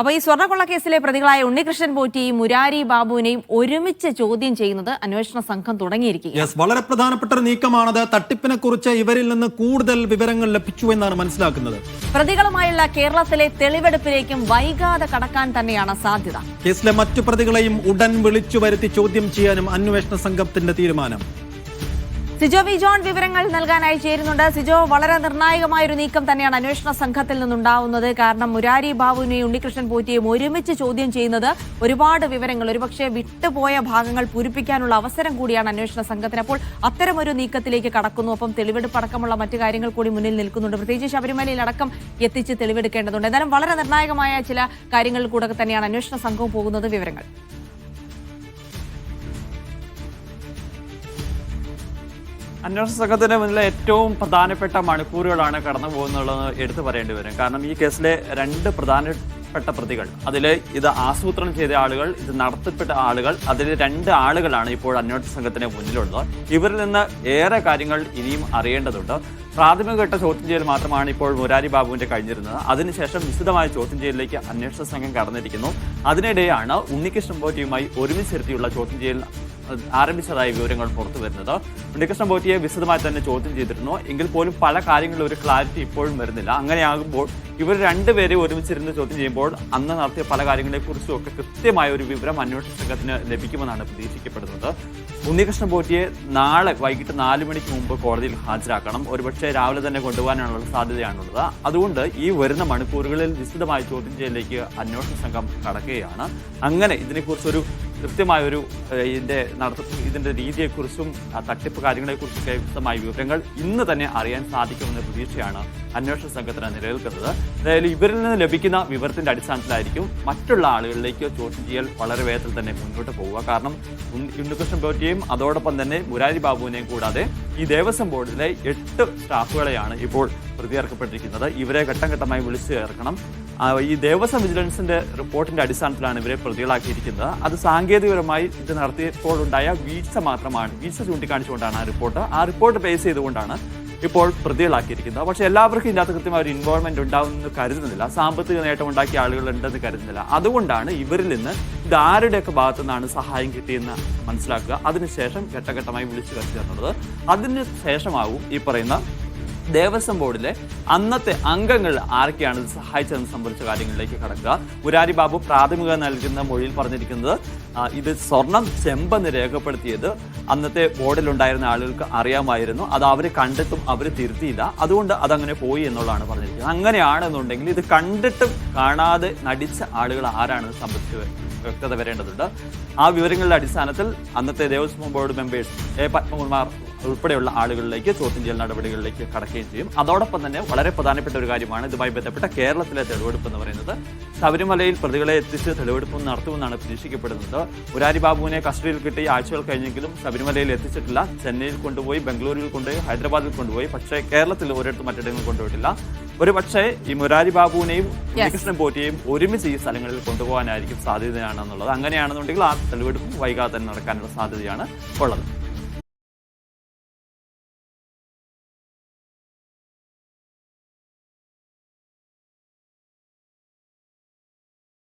അപ്പോൾ ഈ സ്വർണ്ണക്കൊള്ള കേസിലെ പ്രതികളായ ഉണ്ണികൃഷ്ണൻ പോറ്റിയെയും മുരാരി ബാബുവിനെയും ഒരുമിച്ച് ചോദ്യം ചെയ്യുന്നത് അന്വേഷണ സംഘം തുടങ്ങിയിരിക്കുകയാണ്. വളരെ പ്രധാനപ്പെട്ട ഒരു നീക്കമാണത്. തട്ടിപ്പിനെ കുറിച്ച് ഇവരിൽ നിന്ന് കൂടുതൽ വിവരങ്ങൾ ലഭിച്ചു എന്നാണ് മനസ്സിലാക്കുന്നത്. പ്രതികളുമായുള്ള കേരളത്തിലെ തെളിവെടുപ്പിലേക്കും വൈകാതെ കടക്കാൻ തന്നെയാണ് സാധ്യത. കേസിലെ മറ്റു പ്രതികളെയും ഉടൻ വിളിച്ചു വരുത്തി ചോദ്യം ചെയ്യാനും അന്വേഷണ സംഘത്തിന്റെ തീരുമാനം. സിജോ വി ജോൺ വിവരങ്ങൾ നൽകാനായി ചേരുന്നുണ്ട്. സിജോ, വളരെ നിർണായകമായ ഒരു നീക്കം തന്നെയാണ് അന്വേഷണ സംഘത്തിൽ നിന്നുണ്ടാവുന്നത്. കാരണം മുരാരി ബാബുവിനെയും ഉണ്ണികൃഷ്ണൻ പോറ്റിയെയും ഒരുമിച്ച് ചോദ്യം ചെയ്യുന്നത് ഒരുപാട് വിവരങ്ങൾ, ഒരുപക്ഷെ വിട്ടുപോയ ഭാഗങ്ങൾ പൂരിപ്പിക്കാനുള്ള അവസരം കൂടിയാണ് അന്വേഷണ സംഘത്തിന്. അപ്പോൾ അത്തരമൊരു നീക്കത്തിലേക്ക് കടക്കുന്നു. ഒപ്പം തെളിവെടുപ്പ് അടക്കമുള്ള മറ്റു കാര്യങ്ങൾ കൂടി മുന്നിൽ നിൽക്കുന്നുണ്ട്. പ്രത്യേകിച്ച് ശബരിമലയിൽ അടക്കം എത്തിച്ച് തെളിവെടുക്കേണ്ടതുണ്ട്. എന്നാലും വളരെ നിർണായകമായ ചില കാര്യങ്ങളിൽ കൂടെ തന്നെയാണ് അന്വേഷണ സംഘവും പോകുന്നത്. വിവരങ്ങൾ. അന്വേഷണ സംഘത്തിന്റെ മുന്നിലെ ഏറ്റവും പ്രധാനപ്പെട്ട മണിക്കൂറുകളാണ് കടന്നു പോകുന്നുള്ളത് എടുത്തു പറയേണ്ടി വരും. കാരണം ഈ കേസിലെ രണ്ട് പ്രധാനപ്പെട്ട പ്രതികൾ, അതിൽ ഇത് ആസൂത്രണം ചെയ്ത ആളുകൾ, ഇത് നടത്തപ്പെട്ട ആളുകൾ, അതിൽ രണ്ട് ആളുകളാണ് ഇപ്പോൾ അന്വേഷണ സംഘത്തിന് മുന്നിലുള്ളത്. ഇവരിൽ നിന്ന് ഏറെ കാര്യങ്ങൾ ഇനിയും അറിയേണ്ടതുണ്ട്. പ്രാഥമികഘട്ട ചോദ്യം ചെയ്യൽ മാത്രമാണ് ഇപ്പോൾ മുരാരി ബാബുവിന്റെ കഴിഞ്ഞിരുന്നത്. അതിനുശേഷം വിശദമായ ചോദ്യം ചെയ്യലിലേക്ക് അന്വേഷണ സംഘം കടന്നിരിക്കുന്നു. അതിനിടെയാണ് ഉണ്ണികൃഷ്ണൻ പോറ്റിയുമായി ഒരുമിച്ചിരുത്തിയുള്ള ചോദ്യം ചെയ്യൽ ആരംഭിച്ചതായി വിവരങ്ങൾ പുറത്തു വരുന്നത്. ഉണ്ണികൃഷ്ണൻ പോറ്റിയെ വിശദമായി തന്നെ ചോദ്യം ചെയ്തിരുന്നു. എങ്കിൽ പോലും പല കാര്യങ്ങളിലും ഒരു ക്ലാരിറ്റി ഇപ്പോഴും വരുന്നില്ല. അങ്ങനെയാകുമ്പോൾ ഇവർ രണ്ടുപേരെ ഒരുമിച്ചിരുന്ന് ചോദ്യം ചെയ്യുമ്പോൾ അന്ന് നടത്തിയ പല കാര്യങ്ങളെക്കുറിച്ചും ഒക്കെ കൃത്യമായ ഒരു വിവരം അന്വേഷണ സംഘത്തിന് ലഭിക്കുമെന്നാണ് പ്രതീക്ഷിക്കപ്പെടുന്നത്. ഉണ്ണികൃഷ്ണൻ പോറ്റിയെ നാളെ വൈകിട്ട് 4 മണിക്ക് മുമ്പ് കോടതിയിൽ ഹാജരാക്കണം. ഒരുപക്ഷെ രാവിലെ തന്നെ കൊണ്ടുപോകാനുള്ള സാധ്യതയാണുള്ളത്. അതുകൊണ്ട് ഈ വരുന്ന മണിക്കൂറുകളിൽ വിശദമായ ചോദ്യം ചെയ്യലിലേക്ക് അന്വേഷണ സംഘം കടക്കുകയാണ്. അങ്ങനെ ഇതിനെക്കുറിച്ചൊരു കൃത്യമായ ഒരു ഇതിന്റെ രീതിയെക്കുറിച്ചും തട്ടിപ്പ് കാര്യങ്ങളെക്കുറിച്ചൊക്കെ വ്യക്തമായ വിവരങ്ങൾ ഇന്ന് തന്നെ അറിയാൻ സാധിക്കുമെന്ന പ്രതീക്ഷയാണ് അന്വേഷണ സംഘത്തിന് നിലനിൽക്കുന്നത്. അതായത് ഇവരിൽ നിന്ന് ലഭിക്കുന്ന വിവരത്തിന്റെ അടിസ്ഥാനത്തിലായിരിക്കും മറ്റുള്ള ആളുകളിലേക്ക് ചോദ്യം ചെയ്യൽ വളരെ വേഗത്തിൽ തന്നെ മുന്നോട്ട് പോവുക. കാരണം ഉണ്ണികൃഷ്ണൻ പോറ്റിയെയും അതോടൊപ്പം തന്നെ മുരാരി ബാബുവിനെയും കൂടാതെ ഈ ദേവസ്വം ബോർഡിലെ 8 സ്റ്റാഫുകളെയാണ് ഇപ്പോൾ പ്രതിയേർക്കപ്പെട്ടിരിക്കുന്നത്. ഇവരെ ഘട്ടം ഘട്ടമായി വിളിച്ചു ചേർക്കണം. ഈ ദേവസ്വം വിജിലൻസിന്റെ റിപ്പോർട്ടിന്റെ അടിസ്ഥാനത്തിലാണ് ഇവരെ പ്രതികളാക്കിയിരിക്കുന്നത്. അത് സാങ്കേതികപരമായി ഇത് നടത്തിയപ്പോഴുണ്ടായ വീഴ്ച ചൂണ്ടിക്കാണിച്ചുകൊണ്ടാണ് ആ റിപ്പോർട്ട് ബേസ് ചെയ്തുകൊണ്ടാണ് ഇപ്പോൾ പ്രതികളാക്കിയിരിക്കുന്നത്. പക്ഷെ എല്ലാവർക്കും ഇതിനകത്ത് കൃത്യമായ ഒരു ഇൻവോൾവ്മെന്റ് ഉണ്ടാവുമെന്ന് കരുതുന്നില്ല. സാമ്പത്തിക നേട്ടം ഉണ്ടാക്കിയ ആളുകൾ ഉണ്ടെന്ന് കരുതുന്നില്ല. അതുകൊണ്ടാണ് ഇവരിൽ നിന്ന് ഇത് ആരുടെയൊക്കെ ഭാഗത്തു നിന്നാണ് സഹായം കിട്ടിയെന്ന് മനസ്സിലാക്കുക. അതിനുശേഷം ഘട്ടഘട്ടമായി വിളിച്ചു വരുത്തുക എന്നുള്ളത്. അതിന് ശേഷമാവും ഈ പറയുന്ന ദേവസ്വം ബോർഡിലെ അന്നത്തെ അംഗങ്ങൾ ആരൊക്കെയാണ് ഇത് സഹായിച്ചതെന്ന് സംബന്ധിച്ച കാര്യങ്ങളിലേക്ക് കടക്കുക. മുരാരി ബാബു പ്രാഥമിക നൽകുന്ന മൊഴിയിൽ പറഞ്ഞിരിക്കുന്നത് ഇത് സ്വർണം ചെമ്പെന്ന് രേഖപ്പെടുത്തിയത് അന്നത്തെ ബോർഡിലുണ്ടായിരുന്ന ആളുകൾക്ക് അറിയാമായിരുന്നു. അത് അവർ കണ്ടിട്ടും അവർ തിരുത്തിയില്ല. അതുകൊണ്ട് അതങ്ങനെ പോയി എന്നുള്ളതാണ് പറഞ്ഞിരിക്കുന്നത്. അങ്ങനെയാണെന്നുണ്ടെങ്കിൽ ഇത് കണ്ടിട്ടും കാണാതെ നടിച്ച ആളുകൾ ആരാണെന്ന് സംബന്ധിച്ച് വ്യക്തത വരേണ്ടതുണ്ട്. ആ വിവരങ്ങളുടെ അടിസ്ഥാനത്തിൽ അന്നത്തെ ദേവസ്വം ബോർഡ് മെമ്പേഴ്സ് പത്മകുമാർ ഉൾപ്പെടെയുള്ള ആളുകളിലേക്ക് ചോദ്യം ചെയ്യൽ നടപടികളിലേക്ക് കടക്കുകയും ചെയ്യും. അതോടൊപ്പം തന്നെ വളരെ പ്രധാനപ്പെട്ട ഒരു കാര്യമാണ് ഇതുമായി ബന്ധപ്പെട്ട കേരളത്തിലെ തെളിവെടുപ്പ് എന്ന് പറയുന്നത്. ശബരിമലയിൽ പ്രതികളെ എത്തിച്ച് തെളിവെടുപ്പ് നടത്തുമെന്നാണ് പ്രതീക്ഷിക്കപ്പെടുന്നത്. മുരാരി ബാബുവിനെ കസ്റ്റഡിയിൽ കിട്ടി ആഴ്ചകൾ കഴിഞ്ഞെങ്കിലും ശബരിമലയിൽ എത്തിച്ചിട്ടില്ല. ചെന്നൈയിൽ കൊണ്ടുപോയി, ബംഗളൂരുവിൽ കൊണ്ടുപോയി, ഹൈദരാബാദിൽ കൊണ്ടുപോയി. പക്ഷേ കേരളത്തിൽ ഒരിടത്തും മറ്റിടങ്ങളിൽ കൊണ്ടുപോയിട്ടില്ല. ഒരു പക്ഷേ ഈ മുരാരി ബാബുവിനെയും ഉണ്ണികൃഷ്ണൻ പോറ്റിയെയും ഒരുമിച്ച് ഈ സ്ഥലങ്ങളിൽ കൊണ്ടുപോകാനായിരിക്കും സാധ്യതയാണെന്നുള്ളത്. അങ്ങനെയാണെന്നുണ്ടെങ്കിൽ ആ തെളിവെടുപ്പ് വൈകാതെ തന്നെ നടക്കാനുള്ള സാധ്യതയാണ് ഉള്ളത്.